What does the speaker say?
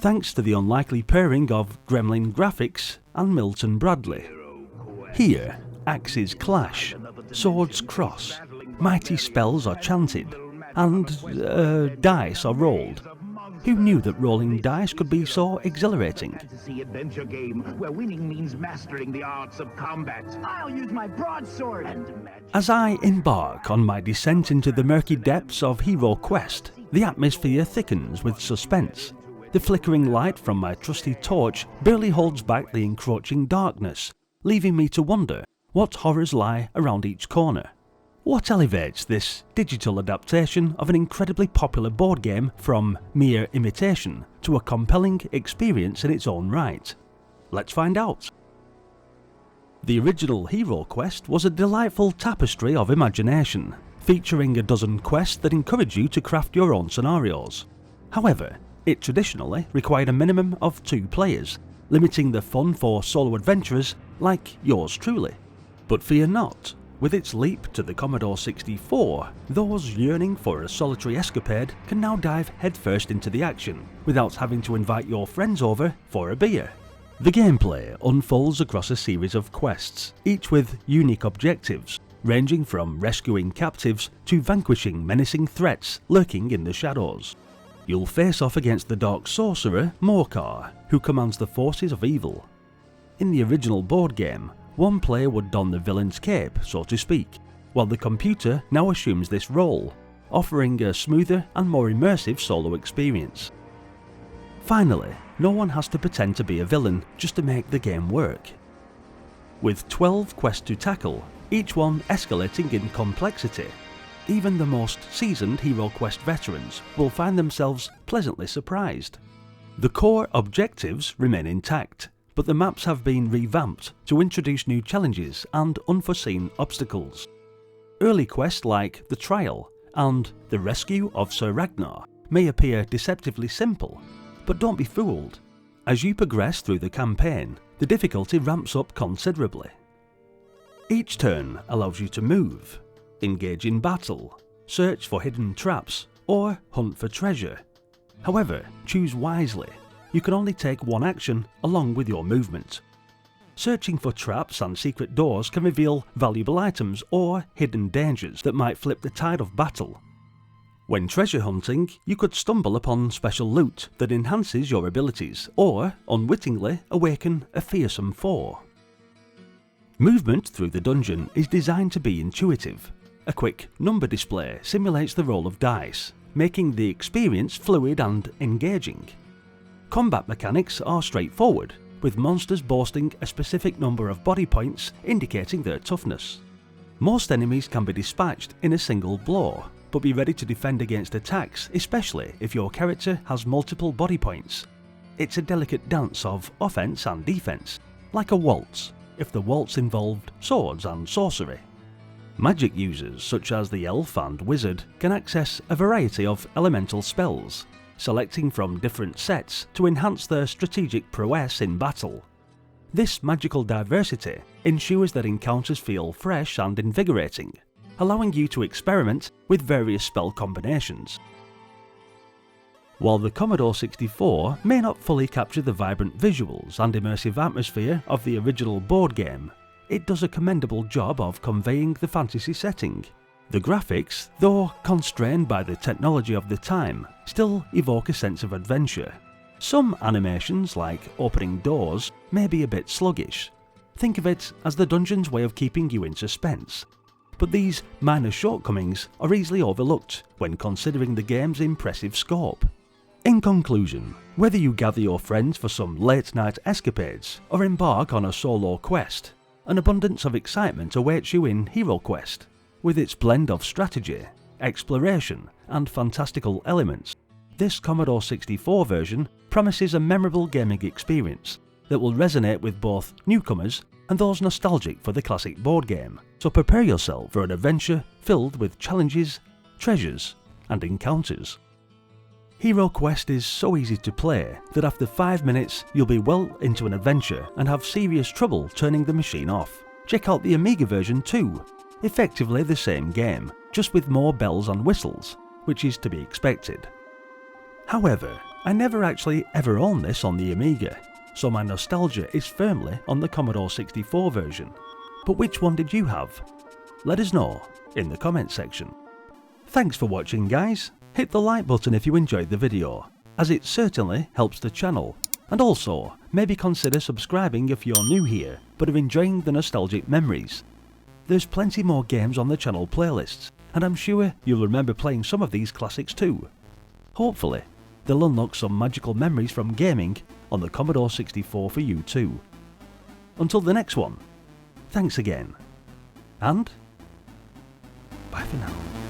thanks to the unlikely pairing of Gremlin Graphics and Milton Bradley. Here, axes clash, swords cross, mighty spells are chanted, and dice are rolled. Who knew that rolling dice could be so exhilarating? Fantasy adventure game where winning means mastering the arts of combat. I'll use my broadsword and magic. As I embark on my descent into the murky depths of HeroQuest, the atmosphere thickens with suspense. The flickering light from my trusty torch barely holds back the encroaching darkness, leaving me to wonder what horrors lie around each corner. What elevates this digital adaptation of an incredibly popular board game from mere imitation to a compelling experience in its own right? Let's find out. The original HeroQuest was a delightful tapestry of imagination, featuring a dozen quests that encourage you to craft your own scenarios. However, it traditionally required a minimum of 2 players, limiting the fun for solo adventurers like yours truly. But fear not. With its leap to the Commodore 64, those yearning for a solitary escapade can now dive headfirst into the action, without having to invite your friends over for a beer. The gameplay unfolds across a series of quests, each with unique objectives, ranging from rescuing captives to vanquishing menacing threats lurking in the shadows. You'll face off against the dark sorcerer, Morcar, who commands the forces of evil. In the original board game, one player would don the villain's cape, so to speak, while the computer now assumes this role, offering a smoother and more immersive solo experience. Finally, no one has to pretend to be a villain just to make the game work. With 12 quests to tackle, each one escalating in complexity, even the most seasoned HeroQuest veterans will find themselves pleasantly surprised. The core objectives remain intact, but the maps have been revamped to introduce new challenges and unforeseen obstacles. Early quests like the Trial and the Rescue of Sir Ragnar may appear deceptively simple, but don't be fooled. As you progress through the campaign, the difficulty ramps up considerably. Each turn allows you to move, engage in battle, search for hidden traps, or hunt for treasure. However, choose wisely. You can only take one action along with your movement. Searching for traps and secret doors can reveal valuable items or hidden dangers that might flip the tide of battle. When treasure hunting, you could stumble upon special loot that enhances your abilities or, unwittingly, awaken a fearsome foe. Movement through the dungeon is designed to be intuitive. A quick number display simulates the roll of dice, making the experience fluid and engaging. Combat mechanics are straightforward, with monsters boasting a specific number of body points indicating their toughness. Most enemies can be dispatched in a single blow, but be ready to defend against attacks, especially if your character has multiple body points. It's a delicate dance of offense and defense, like a waltz, if the waltz involved swords and sorcery. Magic users such as the elf and wizard can access a variety of elemental spells, selecting from different sets to enhance their strategic prowess in battle. This magical diversity ensures that encounters feel fresh and invigorating, allowing you to experiment with various spell combinations. While the Commodore 64 may not fully capture the vibrant visuals and immersive atmosphere of the original board game, it does a commendable job of conveying the fantasy setting. The graphics, though constrained by the technology of the time, still evoke a sense of adventure. Some animations, like opening doors, may be a bit sluggish. Think of it as the dungeon's way of keeping you in suspense. But these minor shortcomings are easily overlooked when considering the game's impressive scope. In conclusion, whether you gather your friends for some late-night escapades or embark on a solo quest, an abundance of excitement awaits you in HeroQuest. With its blend of strategy, exploration, and fantastical elements, this Commodore 64 version promises a memorable gaming experience that will resonate with both newcomers and those nostalgic for the classic board game. So prepare yourself for an adventure filled with challenges, treasures, and encounters. HeroQuest is so easy to play that after 5 minutes you'll be well into an adventure and have serious trouble turning the machine off. Check out the Amiga version too. Effectively the same game, just with more bells and whistles, which is to be expected. However, I never actually ever owned this on the Amiga, so my nostalgia is firmly on the Commodore 64 version. But which one did you have? Let us know in the comments section. Thanks for watching guys, hit the like button if you enjoyed the video, as it certainly helps the channel, and also maybe consider subscribing if you're new here but are enjoying the nostalgic memories. There's plenty more games on the channel playlists, and I'm sure you'll remember playing some of these classics too. Hopefully, they'll unlock some magical memories from gaming on the Commodore 64 for you too. Until the next one, thanks again, and bye for now.